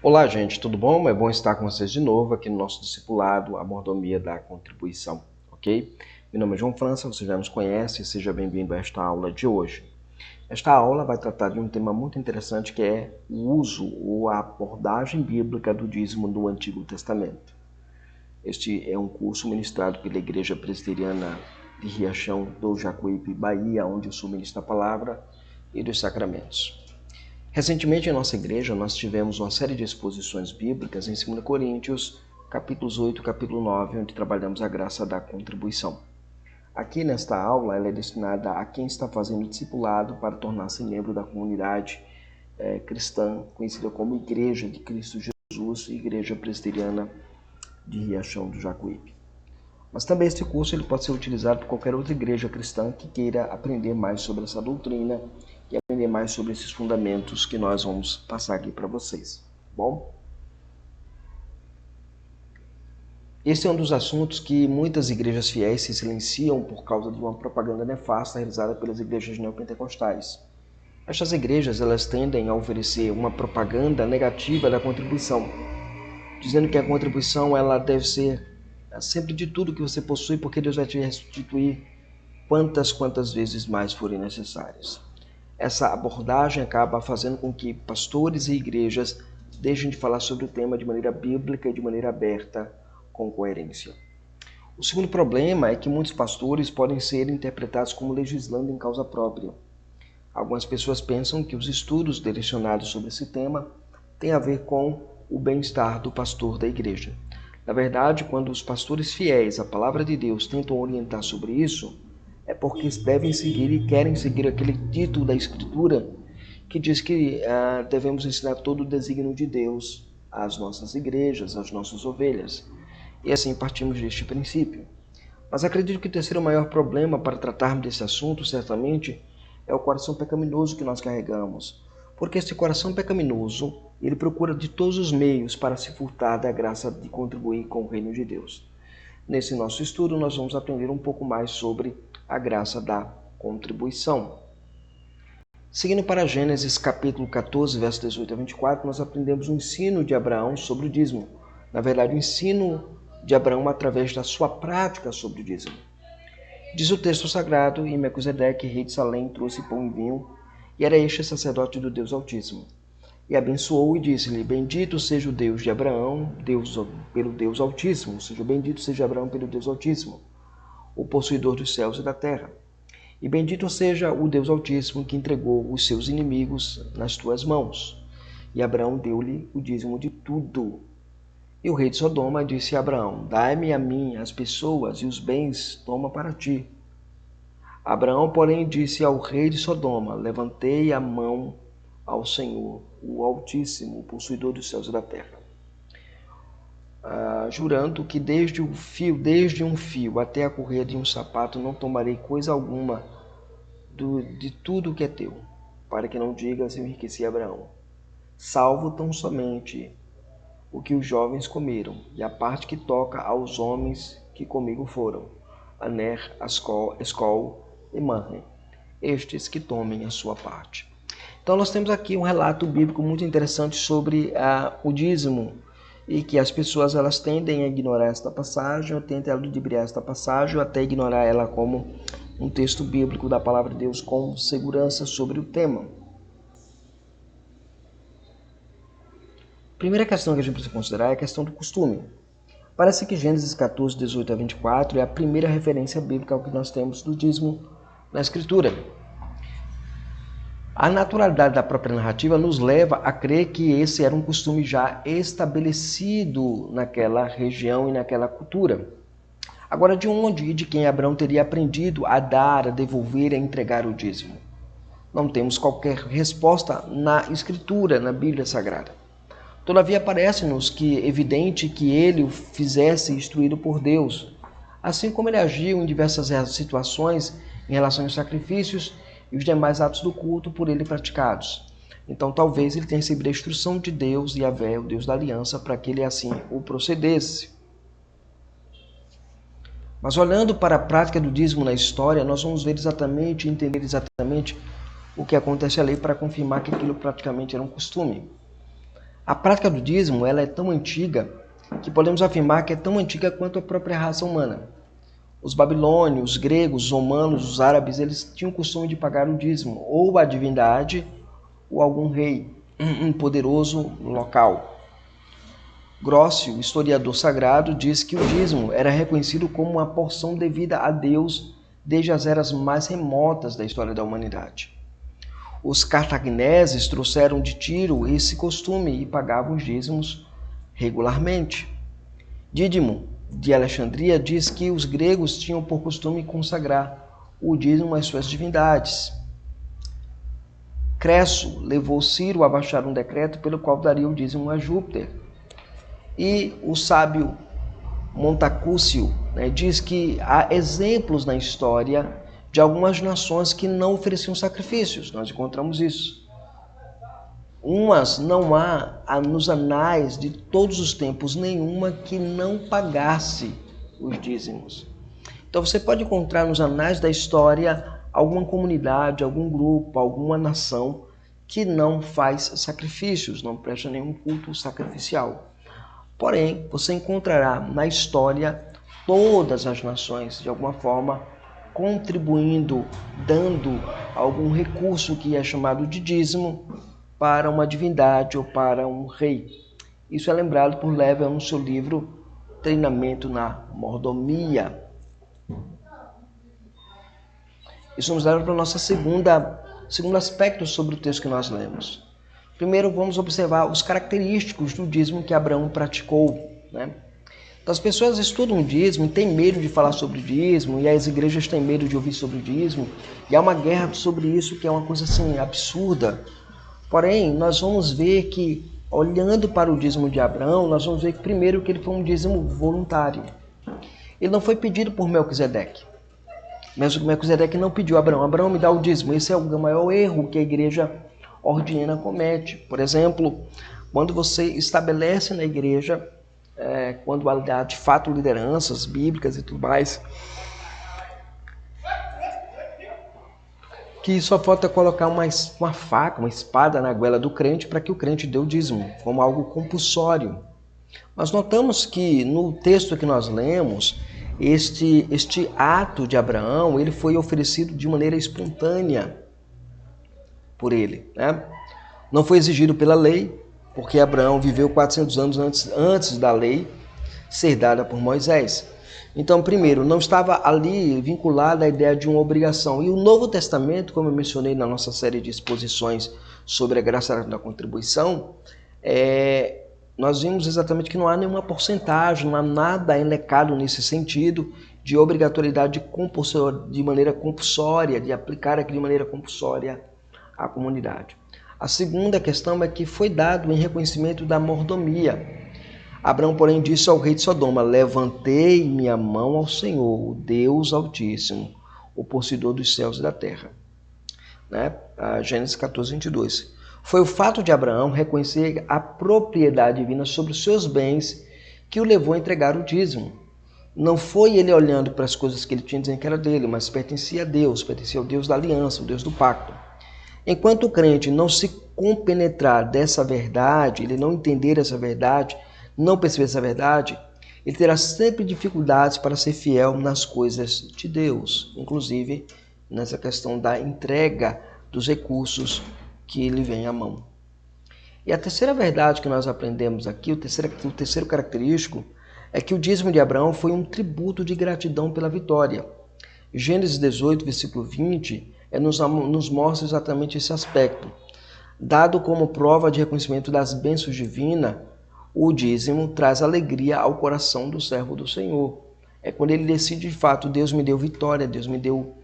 Olá, gente, tudo bom? É bom estar com vocês de novo aqui no nosso discipulado, a mordomia da contribuição, ok? Meu nome é João França, você já nos conhece, seja bem-vindo a esta aula de hoje. Esta aula vai tratar de um tema muito interessante que é o uso ou a abordagem bíblica do dízimo no Antigo Testamento. Este é um curso ministrado pela Igreja Presbiteriana de Riachão do Jacuípe, Bahia, onde eu sou ministro da Palavra e dos Sacramentos. Recentemente, em nossa igreja, nós tivemos uma série de exposições bíblicas em 2 Coríntios, capítulos 8 e capítulo 9, onde trabalhamos a graça da contribuição. Aqui nesta aula, ela é destinada a quem está fazendo discipulado para tornar-se membro da comunidade cristã, conhecida como Igreja de Cristo Jesus, Igreja Presbiteriana de Riachão do Jacuípe. Mas também este curso ele pode ser utilizado por qualquer outra igreja cristã que queira aprender mais sobre essa doutrina e aprender mais sobre esses fundamentos que nós vamos passar aqui para vocês. Bom? Esse é um dos assuntos que muitas igrejas fiéis se silenciam por causa de uma propaganda nefasta realizada pelas igrejas neopentecostais. Estas igrejas elas tendem a oferecer uma propaganda negativa da contribuição, dizendo que a contribuição ela deve ser sempre de tudo que você possui, porque Deus vai te restituir quantas vezes mais forem necessárias. Essa abordagem acaba fazendo com que pastores e igrejas deixem de falar sobre o tema de maneira bíblica e de maneira aberta, com coerência. O segundo problema é que muitos pastores podem ser interpretados como legislando em causa própria. Algumas pessoas pensam que os estudos direcionados sobre esse tema têm a ver com o bem-estar do pastor da igreja. Na verdade, quando os pastores fiéis à palavra de Deus tentam orientar sobre isso, é porque devem seguir e querem seguir aquele título da Escritura que diz que devemos ensinar todo o desígnio de Deus às nossas igrejas, às nossas ovelhas. E assim partimos deste princípio. Mas acredito que o terceiro maior problema para tratarmos desse assunto, certamente, é o coração pecaminoso que nós carregamos. Porque esse coração pecaminoso, ele procura de todos os meios para se furtar da graça de contribuir com o reino de Deus. Nesse nosso estudo, nós vamos aprender um pouco mais sobre a graça da contribuição. Seguindo para Gênesis capítulo 14, versos 18 a 24, nós aprendemos o ensino de Abraão sobre o dízimo. Na verdade, o ensino de Abraão através da sua prática sobre o dízimo. Diz o texto sagrado, e Mequisedeque, rei de Salém, trouxe pão e vinho, e era este sacerdote do Deus Altíssimo. E abençoou e disse-lhe, bendito seja o Deus de Abraão, pelo Deus Altíssimo, ou seja, bendito seja Abraão pelo Deus Altíssimo, o possuidor dos céus e da terra. E bendito seja o Deus Altíssimo que entregou os seus inimigos nas tuas mãos. E Abraão deu-lhe o dízimo de tudo. E o rei de Sodoma disse a Abraão, dai-me a mim as pessoas e os bens, toma para ti. Abraão, porém, disse ao rei de Sodoma, levantei a mão ao Senhor, o Altíssimo, o possuidor dos céus e da terra, jurando que desde um fio até a correia de um sapato não tomarei coisa alguma de tudo que é teu, para que não digas eu enriqueci Abraão, salvo tão somente o que os jovens comeram, e a parte que toca aos homens que comigo foram, Aner, Escol e Manre, estes que tomem a sua parte. Então nós temos aqui um relato bíblico muito interessante sobre o dízimo, e que as pessoas elas tendem a ignorar esta passagem, ou tentam ludibriar esta passagem, ou até ignorar ela como um texto bíblico da palavra de Deus com segurança sobre o tema. A primeira questão que a gente precisa considerar é a questão do costume. Parece que Gênesis 14, 18 a 24 é a primeira referência bíblica ao que nós temos do dízimo na Escritura. A naturalidade da própria narrativa nos leva a crer que esse era um costume já estabelecido naquela região e naquela cultura. Agora, de onde e de quem Abraão teria aprendido a dar, a devolver, a entregar o dízimo? Não temos qualquer resposta na Escritura, na Bíblia Sagrada. Todavia, parece-nos que evidente que ele o fizesse instruído por Deus, assim como ele agiu em diversas situações em relação aos sacrifícios e os demais atos do culto por ele praticados. Então, talvez ele tenha recebido a instrução de Deus, Yahvé, o Deus da aliança, para que ele assim o procedesse. Mas olhando para a prática do dízimo na história, nós vamos ver exatamente, entender exatamente o que acontece ali para confirmar que aquilo praticamente era um costume. A prática do dízimo ela é tão antiga que podemos afirmar que é tão antiga quanto a própria raça humana. Os babilônios, os gregos, os romanos, os árabes, eles tinham o costume de pagar o dízimo, ou à divindade, ou a algum rei, um poderoso local. Grosse, o historiador sagrado, diz que o dízimo era reconhecido como uma porção devida a Deus desde as eras mais remotas da história da humanidade. Os cartagineses trouxeram de Tiro esse costume e pagavam os dízimos regularmente. Dídimo, de Alexandria, diz que os gregos tinham por costume consagrar o dízimo às suas divindades. Cresso levou Ciro a baixar um decreto pelo qual daria o dízimo a Júpiter. E o sábio Montacúcio diz que há exemplos na história de algumas nações que não ofereciam sacrifícios. Nós encontramos isso. Umas não há nos anais de todos os tempos nenhuma que não pagasse os dízimos. Então você pode encontrar nos anais da história alguma comunidade, algum grupo, alguma nação que não faz sacrifícios, não presta nenhum culto sacrificial. Porém, você encontrará na história todas as nações, de alguma forma, contribuindo, dando algum recurso que é chamado de dízimo para uma divindade ou para um rei. Isso é lembrado por Level no seu livro Treinamento na Mordomia. Isso nos leva para o nosso segundo aspecto sobre o texto que nós lemos. Primeiro, vamos observar os característicos do dízimo que Abraão praticou. Então, as pessoas estudam o dízimo e têm medo de falar sobre o dízimo, e as igrejas têm medo de ouvir sobre o dízimo, e há uma guerra sobre isso que é uma coisa assim absurda. Porém, nós vamos ver que, olhando para o dízimo de Abraão, nós vamos ver que primeiro que ele foi um dízimo voluntário. Ele não foi pedido por Melquisedeque. Melquisedeque não pediu a Abraão: Abraão, me dá o dízimo. Esse é o maior erro que a igreja ordina comete. Por exemplo, quando você estabelece na igreja, quando há de fato lideranças bíblicas e tudo mais, que só falta colocar uma faca, uma espada na goela do crente para que o crente dê o dízimo, como algo compulsório. Mas notamos que no texto que nós lemos, este ato de Abraão, ele foi oferecido de maneira espontânea por ele. Não foi exigido pela lei, porque Abraão viveu 400 anos antes da lei ser dada por Moisés. Então, primeiro, não estava ali vinculada a ideia de uma obrigação. E o Novo Testamento, como eu mencionei na nossa série de exposições sobre a graça da contribuição, nós vimos exatamente que não há nenhuma porcentagem, não há nada elecado nesse sentido de obrigatoriedade de maneira compulsória, de aplicar aquilo de maneira compulsória à comunidade. A segunda questão é que foi dado em reconhecimento da mordomia. Abraão, porém, disse ao rei de Sodoma: levantei minha mão ao Senhor, o Deus Altíssimo, o possuidor dos céus e da terra. Gênesis 14, 22. Foi o fato de Abraão reconhecer a propriedade divina sobre os seus bens que o levou a entregar o dízimo. Não foi ele olhando para as coisas que ele tinha dizendo que era dele, mas pertencia a Deus, pertencia ao Deus da aliança, o Deus do pacto. Enquanto o crente não se compenetrar dessa verdade, ele não entender essa verdade, não perceber essa verdade, ele terá sempre dificuldades para ser fiel nas coisas de Deus, inclusive nessa questão da entrega dos recursos que lhe vem à mão. E a terceira verdade que nós aprendemos aqui, o terceiro característico, é que o dízimo de Abraão foi um tributo de gratidão pela vitória. Gênesis 18, versículo 20, nos mostra exatamente esse aspecto. Dado como prova de reconhecimento das bênçãos divinas, o dízimo traz alegria ao coração do servo do Senhor. É quando ele decide, de fato, Deus me deu vitória, Deus me deu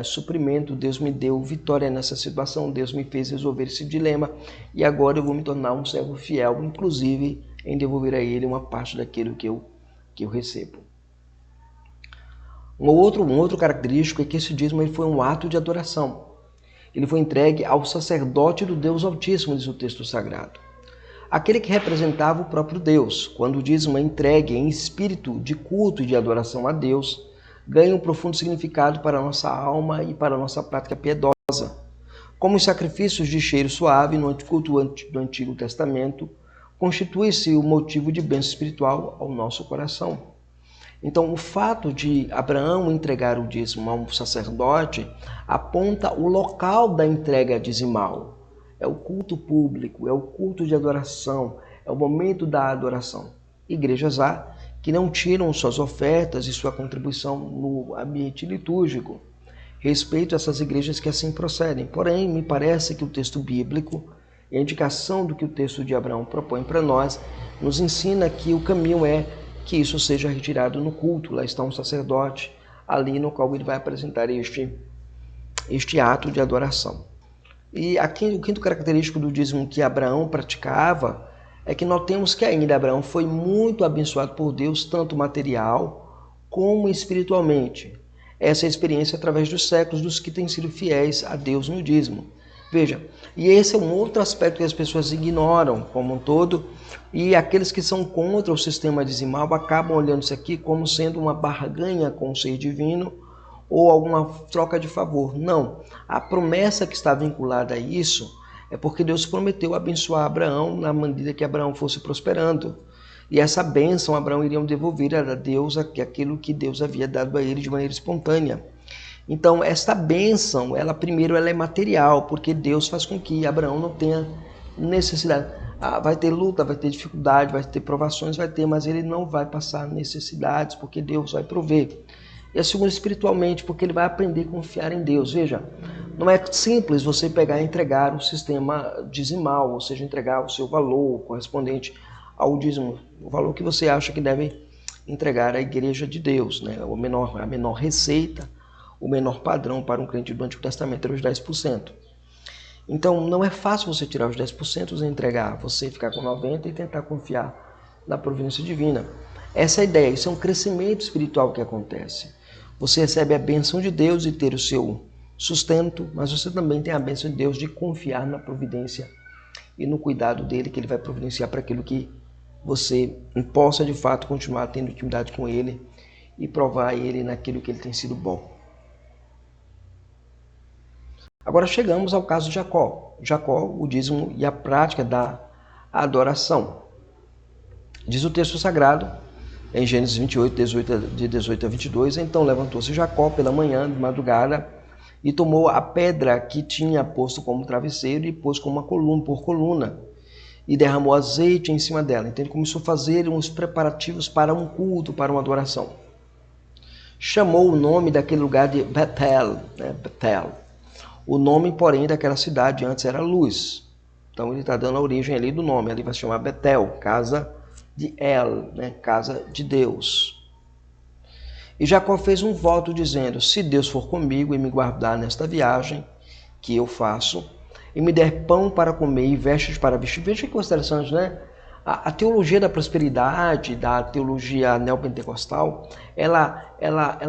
suprimento, Deus me deu vitória nessa situação, Deus me fez resolver esse dilema e agora eu vou me tornar um servo fiel, inclusive em devolver a ele uma parte daquilo que eu recebo. Um outro característico é que esse dízimo foi um ato de adoração. Ele foi entregue ao sacerdote do Deus Altíssimo, diz o texto sagrado. Aquele que representava o próprio Deus. Quando o dízimo é entregue em espírito de culto e de adoração a Deus, ganha um profundo significado para a nossa alma e para a nossa prática piedosa. Como os sacrifícios de cheiro suave no culto do Antigo Testamento, constitui-se o motivo de bênção espiritual ao nosso coração. Então, o fato de Abraão entregar o dízimo a um sacerdote aponta o local da entrega dizimal. É o culto público, é o culto de adoração, é o momento da adoração. Igrejas há que não tiram suas ofertas e sua contribuição no ambiente litúrgico. Respeito a essas igrejas que assim procedem. Porém, me parece que o texto bíblico, a indicação do que o texto de Abraão propõe para nós, nos ensina que o caminho é que isso seja retirado no culto. Lá está um sacerdote, ali no qual ele vai apresentar este ato de adoração. E aqui o quinto característico do dízimo que Abraão praticava é que notemos que ainda Abraão foi muito abençoado por Deus, tanto material como espiritualmente. Essa é a experiência através dos séculos dos que têm sido fiéis a Deus no dízimo. Veja, e esse é um outro aspecto que as pessoas ignoram como um todo, e aqueles que são contra o sistema dizimal acabam olhando isso aqui como sendo uma barganha com o ser divino ou alguma troca de favor. Não, a promessa que está vinculada a isso é porque Deus prometeu abençoar Abraão na medida que Abraão fosse prosperando. E essa bênção Abraão iria devolver a Deus aquilo que Deus havia dado a ele de maneira espontânea. Então, esta bênção, ela é material, porque Deus faz com que Abraão não tenha necessidade. Vai ter luta, vai ter dificuldade, vai ter provações, mas ele não vai passar necessidades, porque Deus vai prover. E a segunda, espiritualmente, porque ele vai aprender a confiar em Deus. Veja, não é simples você pegar e entregar o sistema dizimal, ou seja, entregar o seu valor correspondente ao dízimo, o valor que você acha que deve entregar à igreja de Deus, né? A menor receita, o menor padrão para um crente do Antigo Testamento era os 10%. Então, não é fácil você tirar os 10% e entregar, você ficar com 90% e tentar confiar na providência divina. Essa é a ideia, isso é um crescimento espiritual que acontece. Você recebe a bênção de Deus de ter o seu sustento, mas você também tem a bênção de Deus de confiar na providência e no cuidado dele, que ele vai providenciar para aquilo que você possa de fato continuar tendo intimidade com ele e provar ele naquilo que ele tem sido bom. Agora chegamos ao caso de Jacó. Jacó, o dízimo e a prática da adoração. Diz o texto sagrado, em Gênesis 28, de 18 a 22, então levantou-se Jacó pela manhã, de madrugada, e tomou a pedra que tinha posto como travesseiro e pôs como uma coluna por coluna, e derramou azeite em cima dela. Então ele começou a fazer uns preparativos para um culto, para uma adoração. Chamou o nome daquele lugar de Betel, Betel. O nome, porém, daquela cidade antes era Luz. Então ele está dando a origem ali do nome. Ali vai se chamar Betel, casa de El, casa de Deus. E Jacó fez um voto dizendo: se Deus for comigo e me guardar nesta viagem que eu faço, e me der pão para comer e vestes para vestir. Veja que interessante, né? A teologia da prosperidade, da teologia neopentecostal, ela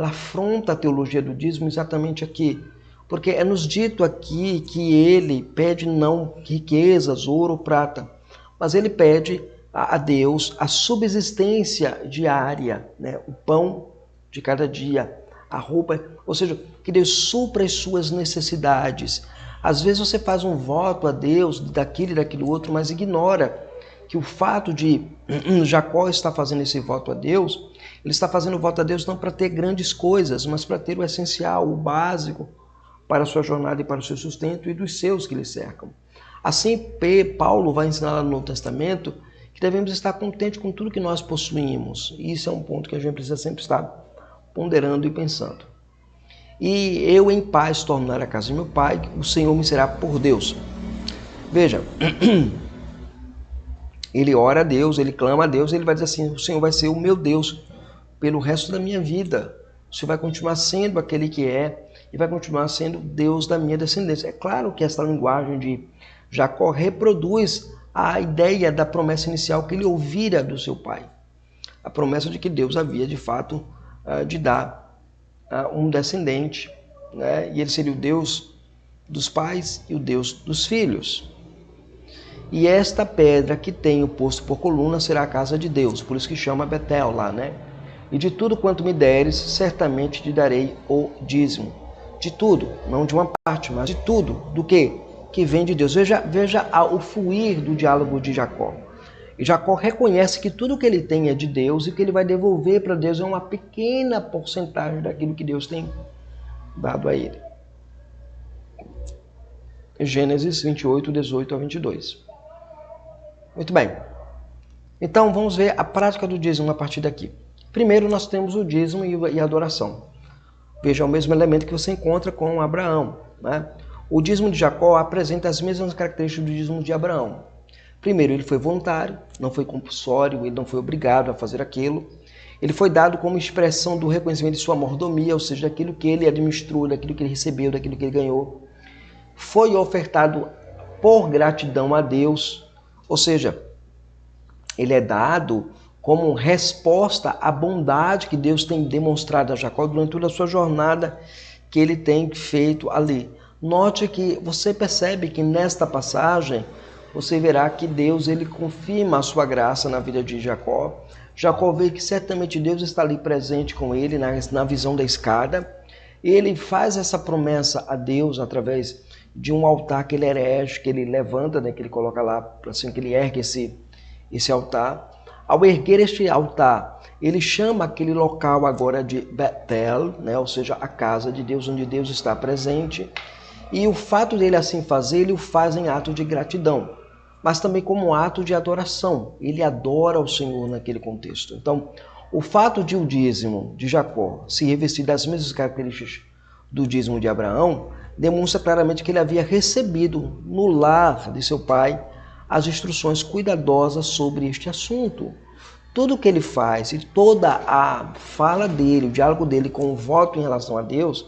afronta a teologia do dízimo exatamente aqui. Porque é nos dito aqui que ele pede não riquezas, ouro, prata, mas ele pede a Deus a subsistência diária, o pão de cada dia, a roupa, ou seja, que Deus supra as suas necessidades. Às vezes você faz um voto a Deus daquilo e daquilo outro, mas ignora que o fato de Jacó estar fazendo esse voto a Deus, ele está fazendo o voto a Deus não para ter grandes coisas, mas para ter o essencial, o básico, para a sua jornada e para o seu sustento e dos seus que lhe cercam. Assim, Paulo vai ensinar lá no Novo Testamento que devemos estar contentes com tudo que nós possuímos. E isso é um ponto que a gente precisa sempre estar ponderando e pensando. E eu em paz tornar a casa de meu pai, o Senhor me será por Deus. Veja, ele ora a Deus, ele clama a Deus, ele vai dizer assim: o Senhor vai ser o meu Deus pelo resto da minha vida. O Senhor vai continuar sendo aquele que é e vai continuar sendo Deus da minha descendência. É claro que essa linguagem de Jacó reproduz a ideia da promessa inicial que ele ouvira do seu pai. A promessa de que Deus havia, de fato, de dar um descendente, e ele seria o Deus dos pais e o Deus dos filhos. E esta pedra que tenho posto por coluna será a casa de Deus, por isso que chama Betel lá, E de tudo quanto me deres, certamente te darei o dízimo. De tudo, não de uma parte, mas de tudo. Do quê? Que vem de Deus. Veja o fluir do diálogo de Jacó. E Jacó reconhece que tudo que ele tem é de Deus e que ele vai devolver para Deus é uma pequena porcentagem daquilo que Deus tem dado a ele. Gênesis 28, 18 a 22. Muito bem. Então vamos ver a prática do dízimo a partir daqui. Primeiro nós temos o dízimo e a adoração. Veja, é o mesmo elemento que você encontra com Abraão, né? O dízimo de Jacó apresenta as mesmas características do dízimo de Abraão. Primeiro, ele foi voluntário, não foi compulsório, ele não foi obrigado a fazer aquilo. Ele foi dado como expressão do reconhecimento de sua mordomia, ou seja, daquilo que ele administrou, daquilo que ele recebeu, daquilo que ele ganhou. Foi ofertado por gratidão a Deus, ou seja, ele é dado como resposta à bondade que Deus tem demonstrado a Jacó durante toda a sua jornada que ele tem feito ali. Note que você percebe que nesta passagem você verá que Deus ele confirma a sua graça na vida de Jacó. Jacó vê que certamente Deus está ali presente com ele na visão da escada. E ele faz essa promessa a Deus através de um altar que ele erege, que ele levanta, né, que ele coloca lá, assim que ele ergue esse altar. Ao erguer este altar, ele chama aquele local agora de Betel, né, ou seja, a casa de Deus, onde Deus está presente. E o fato dele assim fazer, ele o faz em ato de gratidão, mas também como um ato de adoração. Ele adora o Senhor naquele contexto. Então, o fato de o dízimo de Jacó se revestir das mesmas características do dízimo de Abraão, demonstra claramente que ele havia recebido no lar de seu pai as instruções cuidadosas sobre este assunto. Tudo o que ele faz e toda a fala dele, o diálogo dele com o voto em relação a Deus,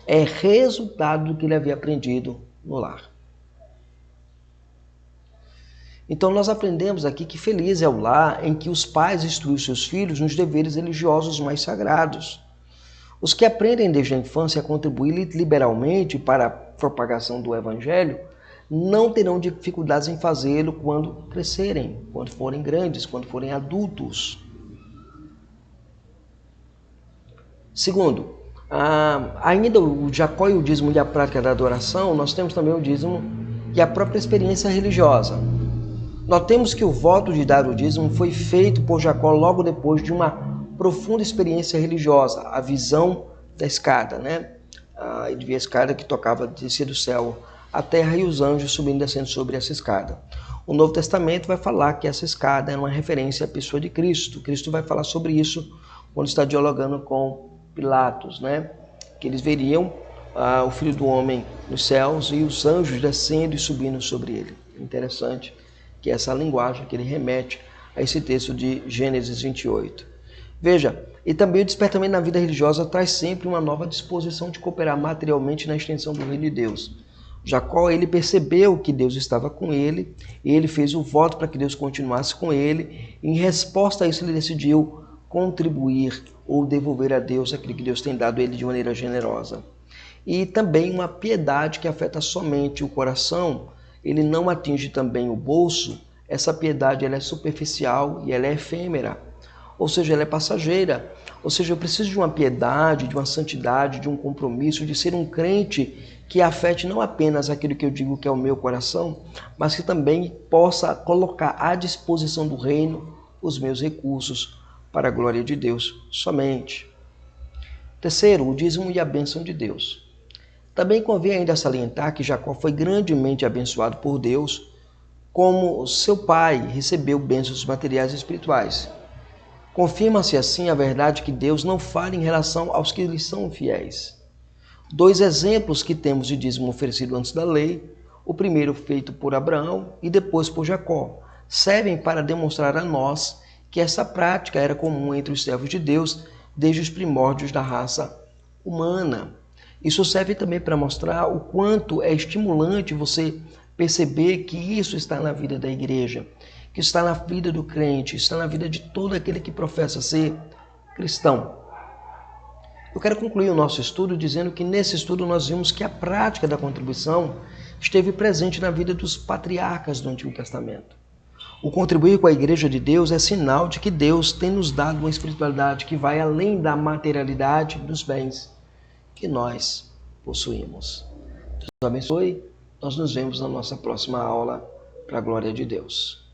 é resultado do que ele havia aprendido no lar. Então nós aprendemos aqui que feliz é o lar em que os pais instruem seus filhos nos deveres religiosos mais sagrados. Os que aprendem desde a infância a contribuir liberalmente para a propagação do Evangelho não terão dificuldades em fazê-lo quando crescerem, quando forem grandes, quando forem adultos. Segundo, ainda o Jacó e o dízimo e a prática da adoração, nós temos também o dízimo e a própria experiência religiosa. Notemos que o voto de dar o dízimo foi feito por Jacó logo depois de uma profunda experiência religiosa, a visão da escada, né? Ele via a escada que tocava descia do céu à terra e os anjos subindo e descendo sobre essa escada. O Novo Testamento vai falar que essa escada é uma referência à pessoa de Cristo. Cristo vai falar sobre isso quando está dialogando com Pilatos, né? Que eles veriam o Filho do Homem nos céus e os anjos descendo e subindo sobre ele. Interessante que essa linguagem que ele remete a esse texto de Gênesis 28. Veja, e também o despertamento na vida religiosa traz sempre uma nova disposição de cooperar materialmente na extensão do reino de Deus. Jacó, ele percebeu que Deus estava com ele, e ele fez o voto para que Deus continuasse com ele, e em resposta a isso ele decidiu contribuir ou devolver a Deus aquilo que Deus tem dado a ele de maneira generosa. E também uma piedade que afeta somente o coração, ele não atinge também o bolso. Essa piedade ela é superficial e ela é efêmera, ou seja, ela é passageira. Ou seja, eu preciso de uma piedade, de uma santidade, de um compromisso, de ser um crente que afete não apenas aquilo que eu digo que é o meu coração, mas que também possa colocar à disposição do reino os meus recursos para a glória de Deus somente. Terceiro, o dízimo e a bênção de Deus. Também convém ainda salientar que Jacó foi grandemente abençoado por Deus, como seu pai recebeu bênçãos materiais e espirituais. Confirma-se assim a verdade que Deus não falha em relação aos que lhe são fiéis. Dois exemplos que temos de dízimo oferecido antes da lei, o primeiro feito por Abraão e depois por Jacó, servem para demonstrar a nós que essa prática era comum entre os servos de Deus desde os primórdios da raça humana. Isso serve também para mostrar o quanto é estimulante você perceber que isso está na vida da igreja, que está na vida do crente, está na vida de todo aquele que professa ser cristão. Eu quero concluir o nosso estudo dizendo que nesse estudo nós vimos que a prática da contribuição esteve presente na vida dos patriarcas do Antigo Testamento. O contribuir com a igreja de Deus é sinal de que Deus tem nos dado uma espiritualidade que vai além da materialidade dos bens que nós possuímos. Deus abençoe. Nós nos vemos na nossa próxima aula para a glória de Deus.